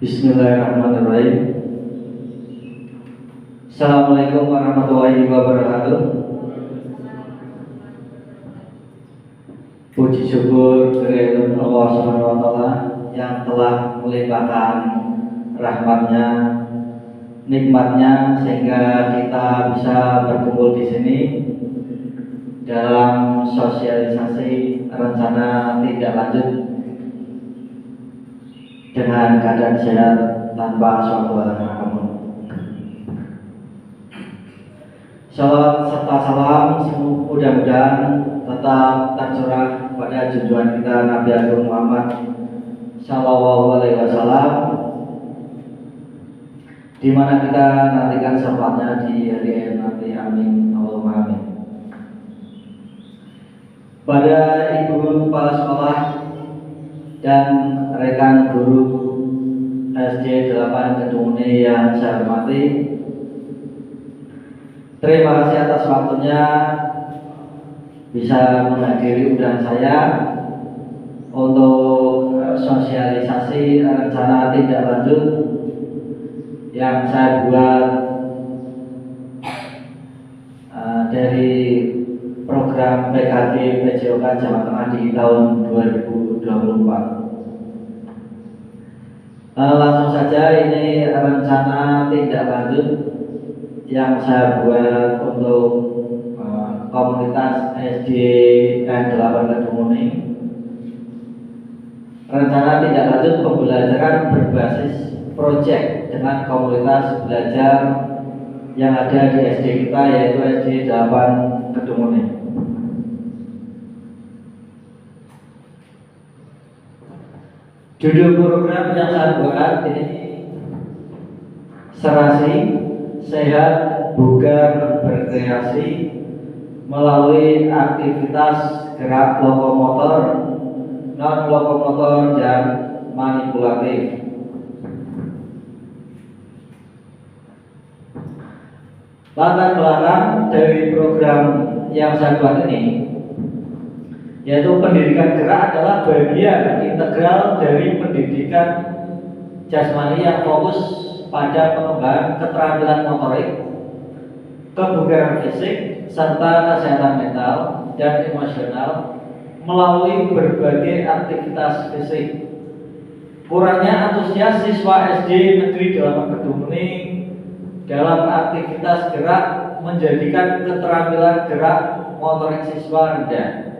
Bismillahirrahmanirrahim. Assalamualaikum warahmatullahi wabarakatuh. Puji syukur kehadirat Allah Subhanahu wa taala yang telah melimpahkan rahmatnya, nikmatnya sehingga kita bisa berkumpul di sini dalam sosialisasi rencana tindak lanjut dengan keadaan sehat tanpa suatu halangan apapun. Salawat serta salam mudah-mudahan tetap tercurah pada junjungan kita Nabi Agung Muhammad Sallallahu Alaihi Wasallam, di mana kita nantikan syafaatnya di hari akhir nanti. Amin Allahumma amin. Pada ibu kepala sekolah dan rekan guru SD 8 Kedung Muni yang saya hormati, terima kasih atas waktunya bisa menghadiri undangan saya untuk sosialisasi rencana tindak lanjut yang saya buat dari program PKG PJOK Jawa Tengah di tahun 2024. Langsung saja, ini rencana tindak lanjut yang saya buat untuk komunitas SDN 8 Kedung Muni. Rencana tindak lanjut pembelajaran berbasis proyek dengan komunitas belajar yang ada di SD kita, yaitu SD 8 Kedung Muni. Judul program yang saya buat ini Serasi, Sehat, Bugar, Berkreasi melalui aktivitas gerak lokomotor, non-lokomotor, dan manipulatif. Latar belakang dari program yang saya buat ini, yaitu pendidikan gerak adalah bagian integral dari pendidikan jasmani yang fokus pada pengembangan keterampilan motorik, kebugaran fisik, serta kesehatan mental dan emosional melalui berbagai aktivitas fisik. Kurangnya antusias siswa SD Negeri 8 Kedung Muni dalam aktivitas gerak menjadikan keterampilan gerak motorik siswa rendah.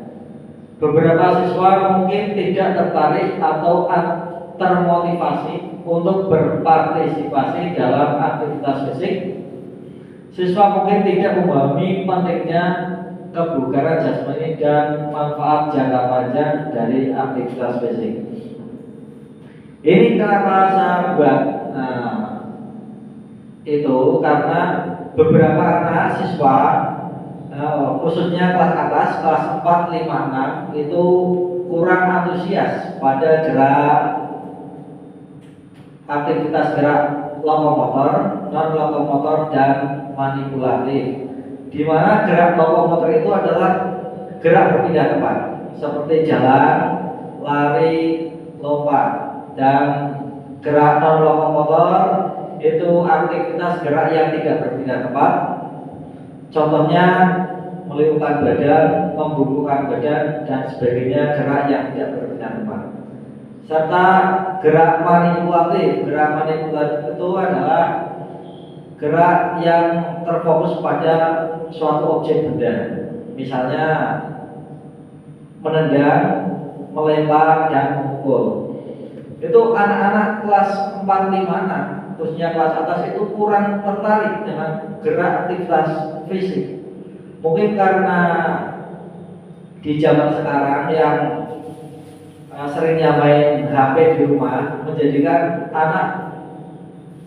Beberapa siswa mungkin tidak tertarik atau termotivasi untuk berpartisipasi dalam aktivitas fisik. Siswa mungkin tidak memahami pentingnya kebugaran jasmani dan manfaat jangka panjang dari aktivitas fisik. Ini kenapa saya buat itu karena beberapa anak siswa, khususnya kelas atas, kelas 4, 5, 6 itu kurang antusias pada gerak aktivitas gerak lokomotor, non-lokomotor, dan manipulatif, di mana gerak lokomotor itu adalah gerak berpindah tempat seperti jalan, lari, lompat, dan gerak non-lokomotor itu aktivitas gerak yang tidak berpindah tempat. Contohnya meliupkan badan, membungkukkan badan, dan sebagainya, gerak yang tidak berpindah tempat. Serta gerak manipulatif. Gerak manipulatif itu adalah gerak yang terfokus pada suatu objek benda, misalnya menendang, melempar, dan memukul. Itu anak-anak kelas 4, 5, 6, khususnya kelas atas itu kurang tertarik dengan gerak aktivitas fisik. Mungkin karena di zaman sekarang yang seringnya main HP di rumah menjadikan anak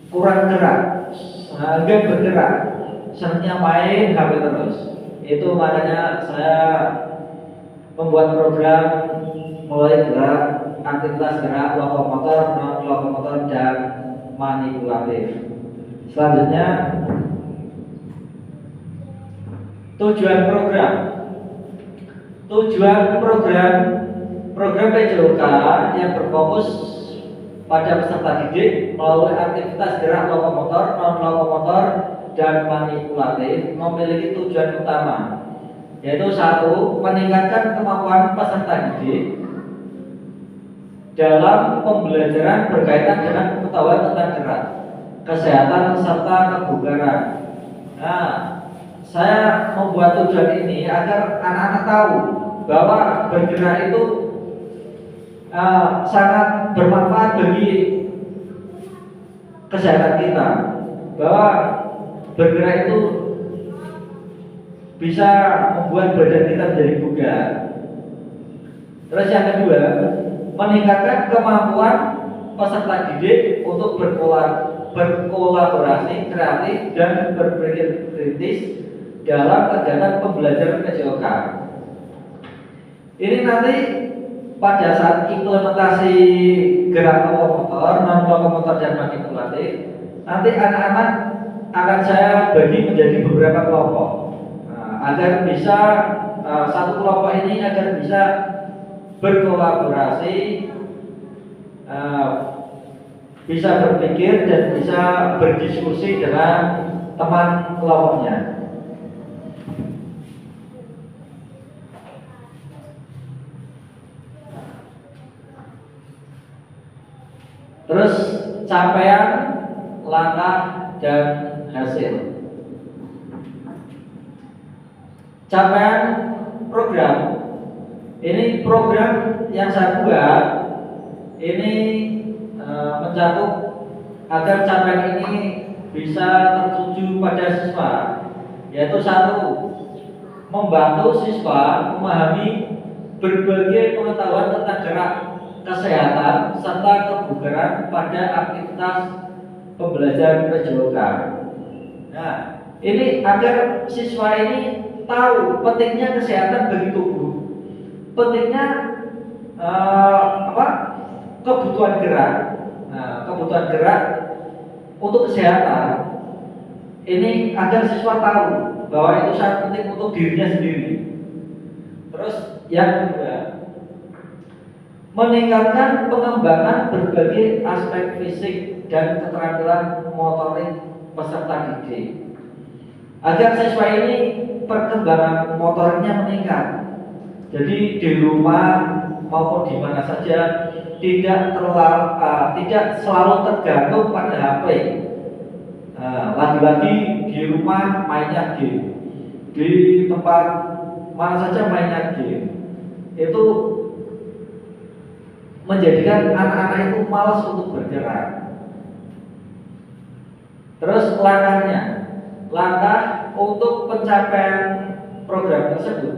kurang gerak, enggak bergerak, seringnya main HP terus. Itu makanya saya membuat program mulai gerak aktivitas gerak lokomotor, non-lokomotor, dan manipulatif. Selanjutnya, tujuan program. Program PJOK yang berfokus pada pengembangan keterampilan motorik, kebugaran fisik, serta kesehatan mental dan emosional melalui berbagai aktivitas fisik. Kurangnya antusias siswa SD Negeri 8 Kedung Muni dalam aktivitas gerak lokomotor, non-lokomotor, dan manipulatif. Selanjutnya, tujuan program. Tujuan program pada peserta didik melalui aktivitas gerak lokomotor, non-lokomotor, dan manipulatif memiliki tujuan utama, yaitu satu, meningkatkan kemampuan peserta didik dalam pembelajaran berkaitan dengan pengetahuan tentang gerak, kesehatan, serta kebugaran. Nah, saya membuat tujuan ini agar anak-anak tahu bahwa bergerak itu sangat bermanfaat bagi kesehatan kita, bahwa bergerak itu bisa membuat badan kita menjadi bugar. Terus yang kedua, meningkatkan kemampuan peserta didik untuk berkolaborasi kreatif dan berpikir kritis dalam kegiatan pembelajaran PJOK. Ini nanti pada saat implementasi gerak lokomotor, non-lokomotor, dan manipulatif, nanti anak-anak akan saya bagi menjadi beberapa kelompok, agar bisa satu kelompok ini agar bisa berkolaborasi, bisa berpikir dan bisa berdiskusi dengan teman kelompoknya. Terus capaian, langkah, dan hasil. Capaian program. Ini program yang saya buat ini mencakup agar capaian ini bisa tertuju pada siswa, yaitu satu, membantu siswa memahami berbagai pengetahuan tentang gerak, kesehatan, serta kebugaran pada aktivitas pembelajaran PJOK. Nah, ini agar siswa ini tahu pentingnya kesehatan bagi tubuh, pentingnya kebutuhan gerak. Nah, kebutuhan gerak untuk kesehatan ini agar siswa tahu bahwa itu sangat penting untuk dirinya sendiri. Terus yang kedua, meningkatkan pengembangan berbagai aspek fisik dan keterampilan motorik peserta didik, agar siswa ini perkembangan motoriknya meningkat. Jadi di rumah maupun di mana saja tidak selalu tergantung pada HP. Lagi-lagi di rumah mainnya game, di tempat mana saja mainnya game, itu menjadikan anak-anak itu malas untuk bergerak. Terus langkah untuk pencapaian program tersebut,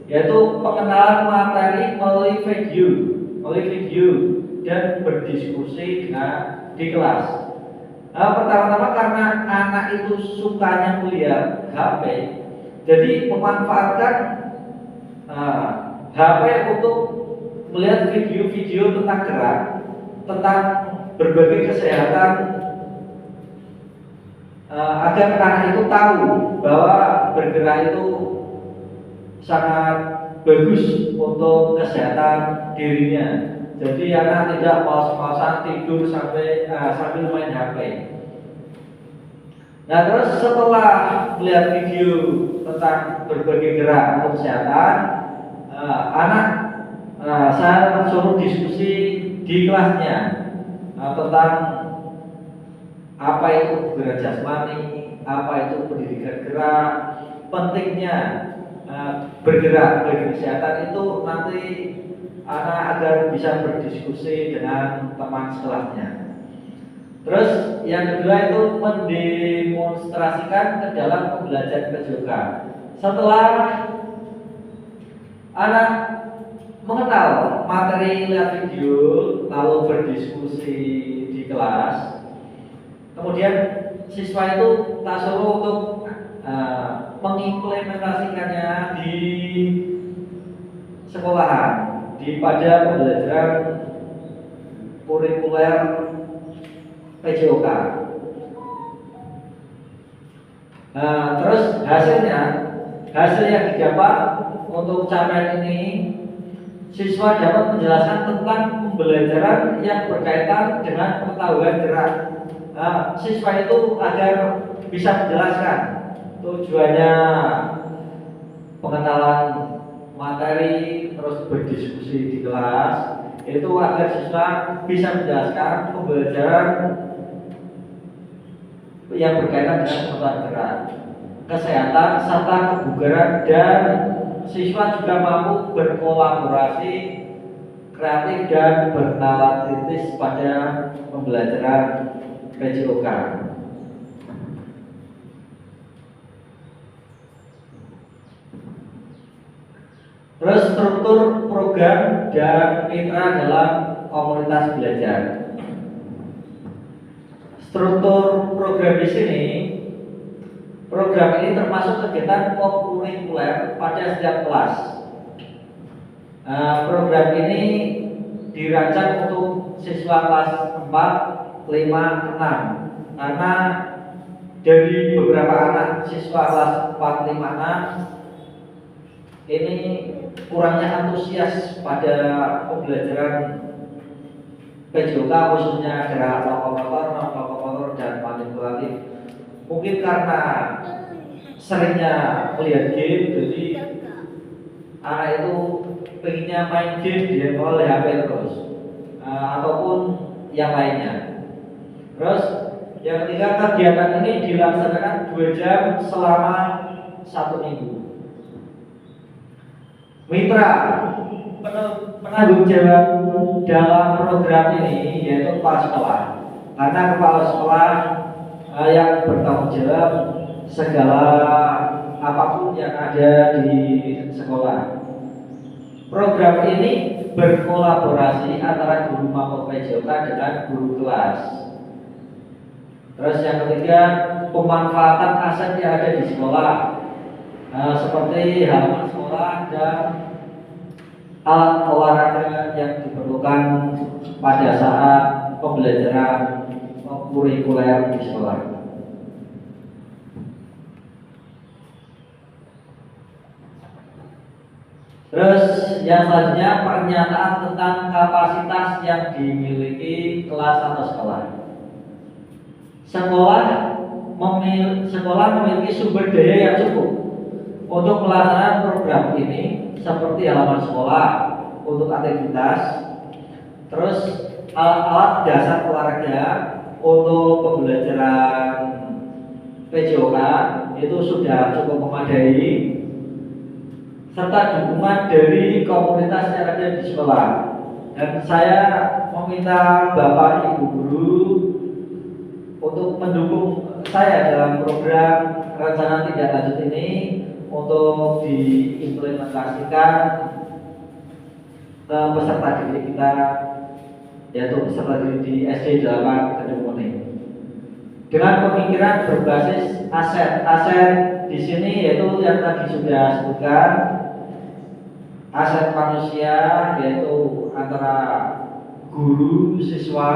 yaitu pengenalan materi melalui video dan berdiskusi di kelas. Pertama-tama karena anak itu sukanya melihat HP, jadi memanfaatkan HP untuk melihat video-video tentang gerak, tentang berbagai kesehatan, agar anak itu tahu bahwa bergerak itu sangat bagus untuk kesehatan dirinya. Jadi anak tidak malas-malasan tidur sambil main HP. Nah, terus setelah melihat video tentang berbagai gerak untuk kesehatan, saya suruh diskusi di kelasnya tentang apa itu kebugaran jasmani, apa itu pendidikan gerak, pentingnya bergerak bagi kesehatan itu nanti anak agar bisa berdiskusi dengan teman sekelasnya. Terus yang kedua itu mendemonstrasikan ke dalam pembelajaran PJOK. Setelah anak mengenal materi lewat video lalu berdiskusi di kelas, kemudian siswa itu tak suruh untuk mengimplementasikannya di sekolahan, pada pembelajaran kurikuler PJOK. Terus hasil yang didapat untuk capaian ini siswa dapat menjelaskan tentang pembelajaran yang berkaitan dengan pengetahuan gerak. Siswa itu agar bisa menjelaskan tujuannya pengenalan materi, terus berdiskusi di kelas, itu agar siswa bisa menjelaskan pembelajaran yang berkaitan dengan pengetahuan gerak, kesehatan serta kebugaran, dan siswa juga mampu berkolaborasi kreatif dan bernalar kritis pada pembelajaran PJOK. Terus struktur program dan mitra dalam komunitas belajar. Struktur program di sini, program ini termasuk kegiatan kurikuler pada setiap kelas. Program ini dirancang untuk siswa kelas 4, 5, 6 karena dari beberapa anak siswa kelas 4, 5, 6 ini kurangnya antusias pada pembelajaran PJOK, khususnya gerak lokomotor, non-lokomotor, dan manipulatif. Mungkin karena seringnya melihat game, jadi anak itu pengennya main game di handphone, HP terus, ataupun yang lainnya. Terus yang ketiga, kegiatan ini dilaksanakan 2 jam selama 1 minggu. Mitra penanggung jawab dalam program ini yaitu kepala sekolah, karena kepala sekolah yang bertanggung jawab segala apapun yang ada di sekolah. Program ini berkolaborasi antara guru mapel PJOK dengan guru kelas. Terus yang ketiga, pemanfaatan aset yang ada di sekolah, seperti halaman sekolah dan alat olahraga yang diperlukan pada saat pembelajaran kurikuler di sekolah. Terus yang selanjutnya, pernyataan tentang kapasitas yang dimiliki kelas atau sekolah. Sekolah memiliki sumber daya yang cukup untuk melaksanakan program ini, seperti halaman sekolah untuk aktivitas, terus alat-alat dasar olahraga untuk pembelajaran PJOK itu sudah cukup memadai, serta dukungan dari komunitas yang ada di sekolah. Dan saya meminta Bapak Ibu guru untuk mendukung saya dalam program rencana tindak lanjut ini untuk diimplementasikan ke peserta didik kita, yaitu peserta didik di SD 8 Kedung Kuning. Dengan pemikiran berbasis aset di sini yaitu yang tadi sudah sebutkan, aset manusia yaitu antara guru, siswa,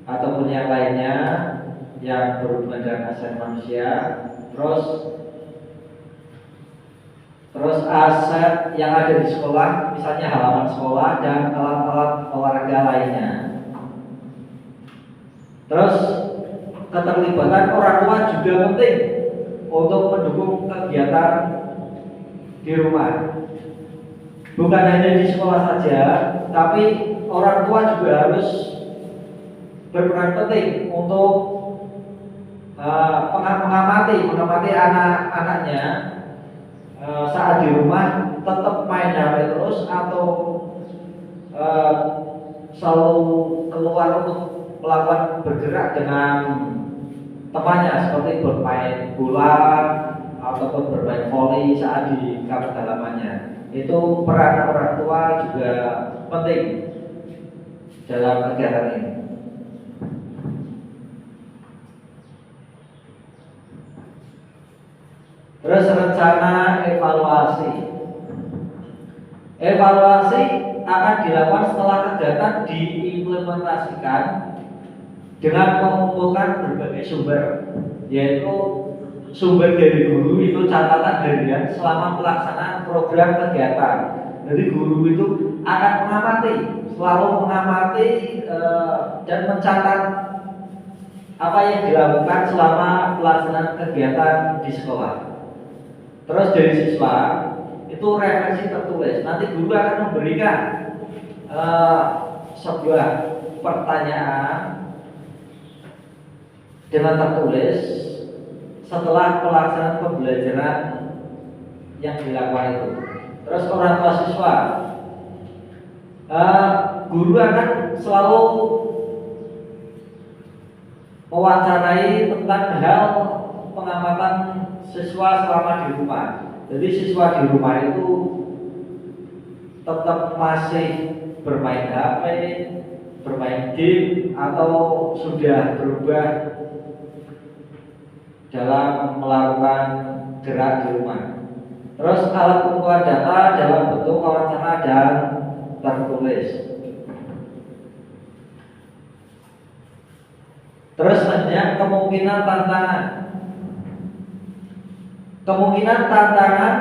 ataupun yang lainnya yang berhubungan dengan aset manusia. Terus aset yang ada di sekolah, misalnya halaman sekolah dan alat-alat olahraga lainnya. Terus keterlibatan orang tua juga penting untuk mendukung kegiatan di rumah. Bukan hanya di sekolah saja, tapi orang tua juga harus berperan penting untuk mengamati anak-anaknya saat di rumah tetap main HP terus atau selalu keluar untuk melakukan bergerak dengan temannya, seperti bermain bola ataupun bermain voli saat di kampung halamannya. Itu peran orang tua juga penting dalam kegiatan ini. Terus rencana evaluasi. Evaluasi akan dilakukan setelah kegiatan diimplementasikan dengan mengumpulkan berbagai sumber, yaitu sumber dari guru itu catatan harian selama pelaksanaan program kegiatan, Jadi guru itu akan mengamati, selalu mengamati dan mencatat apa yang dilakukan selama pelaksanaan kegiatan di sekolah. Terus dari siswa itu referensi tertulis. Nanti guru akan memberikan sebuah pertanyaan dengan tertulis setelah pelaksanaan pembelajaran yang dilakukan itu. Terus orang tua siswa, guru akan selalu mewawancarai tentang hal pengamatan siswa selama di rumah. Jadi siswa di rumah itu tetap masih bermain HP, bermain game, atau sudah berubah dalam melakukan gerak di rumah. Terus alat pengumpulan data dalam bentuk wawancara dan tertulis. Terus selanjutnya kemungkinan tantangan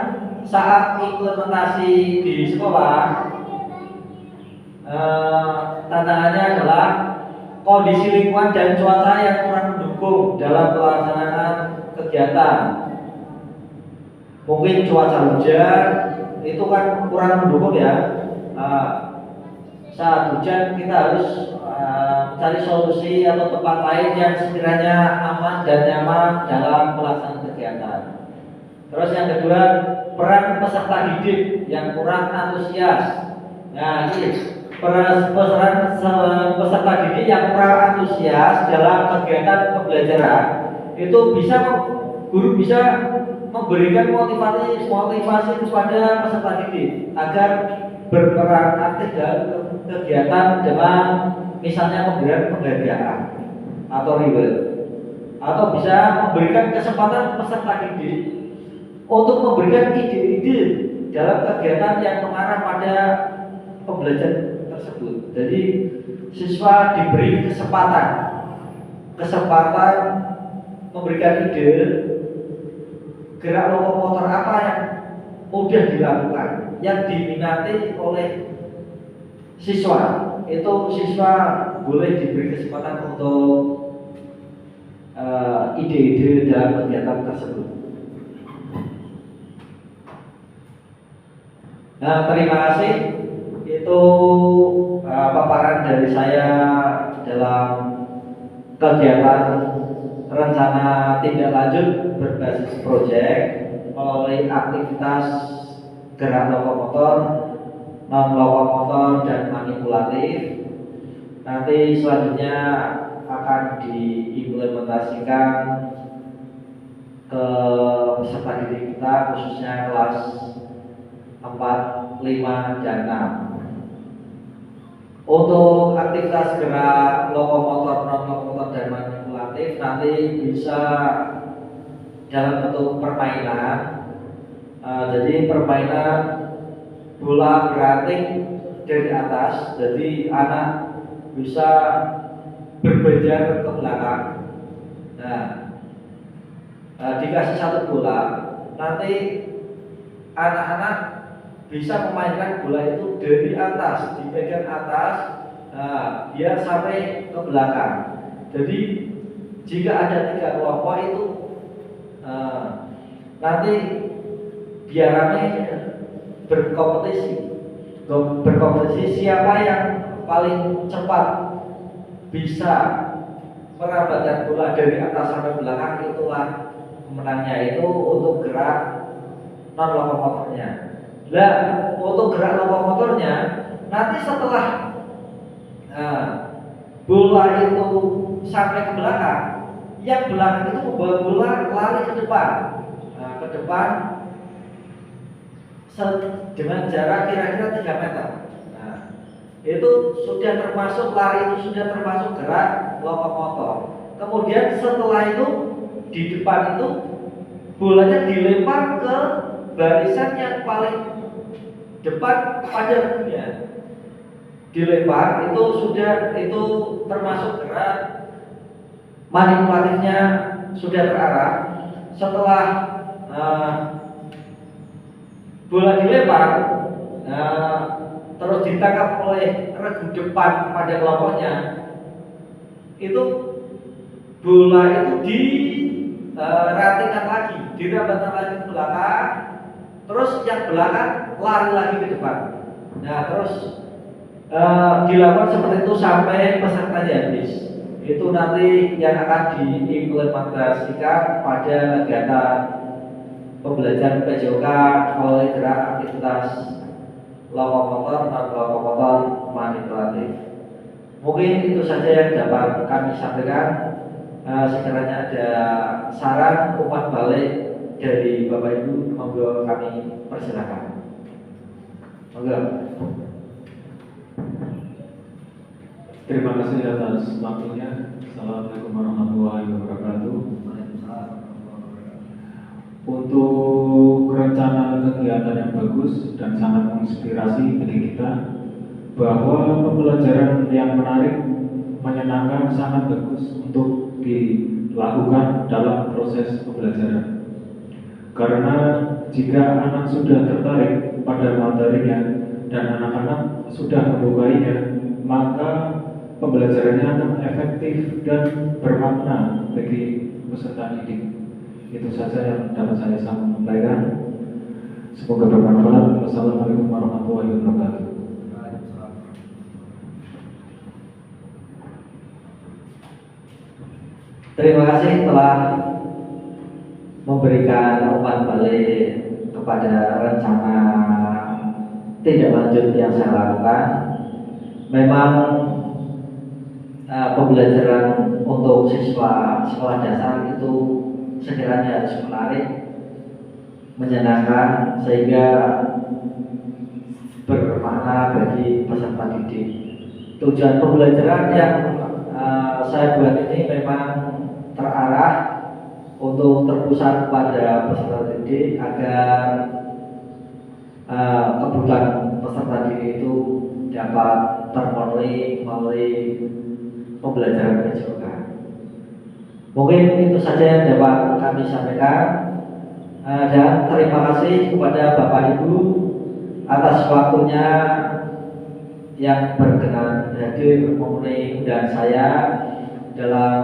saat implementasi di sekolah. Tantangannya adalah kondisi lingkungan dan cuaca yang kurang mendukung dalam pelaksanaan kegiatan. Mungkin cuaca hujan itu kan kurang mendukung ya. Saat hujan kita harus mencari solusi atau tempat lain yang sekiranya aman dan nyaman dalam pelaksanaan kegiatan. Terus yang kedua, peran peserta didik yang kurang antusias. Nah, ini peran peserta didik yang kurang antusias dalam kegiatan pembelajaran itu guru bisa memberikan motivasi kepada peserta didik agar berperan aktif dalam kegiatan dengan misalnya pemberian penghargaan atau reward, atau bisa memberikan kesempatan peserta didik untuk memberikan ide-ide dalam kegiatan yang mengarah pada pembelajaran tersebut. Jadi siswa diberi kesempatan memberikan ide gerak lokomotor apa yang mudah dilakukan, yang diminati oleh siswa. Itu siswa boleh diberi kesempatan untuk ide-ide dalam kegiatan tersebut. Nah, terima kasih. Itu paparan dari saya dalam kegiatan rencana tindak lanjut berbasis proyek melalui aktivitas gerak lokomotor, non lokomotor, dan manipulatif. Nanti selanjutnya akan diimplementasikan ke peserta didik kita, khususnya kelas 4, 5, dan 6. Untuk aktivitas gerak lokomotor, non lokomotor, dan manipulatif nanti bisa dalam bentuk permainan. Jadi permainan bola beranting dari atas, jadi anak bisa berbejar ke belakang. Nah, dikasih satu bola, nanti anak-anak bisa memainkan bola itu dari atas, dipegang atas, biar sampai ke belakang. Jadi jika ada 3 kelompok itu nanti biarannya berkompetisi siapa yang paling cepat bisa merambatkan bola dari atas sampai belakang, itulah pemenangnya. Itu untuk gerak non lokomotornya. Nah, untuk gerak lokomotornya nanti setelah bola itu sampai ke belakang, yang belakang itu membawa bola lari ke depan, ke depan dengan jarak kira-kira 3 meter. Nah, itu sudah termasuk lari, itu sudah termasuk gerak lokomotor. Kemudian setelah itu di depan itu bolanya dilempar ke barisan yang paling depan pada dunia. Dilempar itu termasuk gerak manipulatifnya sudah terarah. Setelah bola dilempar, terus ditangkap oleh regu depan pada kelompoknya, itu bola itu di ratingkan lagi, dirabatan lagi ke belakang, terus yang belakang lari lagi ke depan. Nah terus dilakukan seperti itu sampai pesertanya habis. Itu nanti yang akan diimplementasikan pada kegiatan pembelajaran PJOK oleh gerak aktivitas lokomotor dan lokomotor manipulatif. Mungkin itu saja yang dapat kami sampaikan. Sekiranya ada saran umpan balik dari Bapak Ibu, monggo kami persilakan. Monggo. Terima kasih atas waktunya. Assalamualaikum warahmatullahi wabarakatuh. Untuk rencana kegiatan yang bagus dan sangat menginspirasi bagi kita, bahwa pembelajaran yang menarik, menyenangkan, sangat bagus untuk dilakukan dalam proses pembelajaran. Karena jika anak sudah tertarik pada materinya dan anak-anak sudah menyukainya, maka pembelajarannya akan efektif dan bermakna bagi peserta didik. Itu saja yang dapat saya sampaikan. Semoga bermanfaat. Wassalamualaikum warahmatullahi wabarakatuh. Terima kasih telah memberikan umpan balik kepada rencana tindak lanjut yang saya lakukan. Memang pembelajaran untuk siswa sekolah dasar itu sekiranya harus menarik, menyenangkan, sehingga bermakna bagi peserta didik. Tujuan pembelajaran yang saya buat ini memang terarah untuk terpusat pada peserta didik agar kebutuhan peserta didik itu dapat terpenuhi melalui pembelajaran PJOK. Mungkin itu saja yang dapat kami sampaikan, dan terima kasih kepada Bapak Ibu atas waktunya yang berkenan hadir memenuhi undangan saya dalam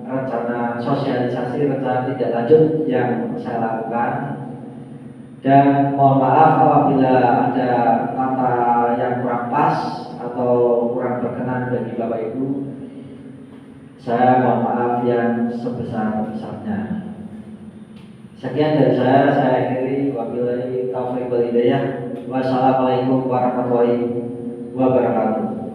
rencana sosialisasi rencana tindak lanjut yang saya lakukan. Dan mohon maaf apabila ada kata yang kurang pas atau kurang berkenan bagi Bapak Ibu. Saya mohon maaf yang sebesar-besarnya. Sekian dari saya akhiri. Wabillahi taufiq wal hidayah. Wassalamualaikum warahmatullahi wabarakatuh.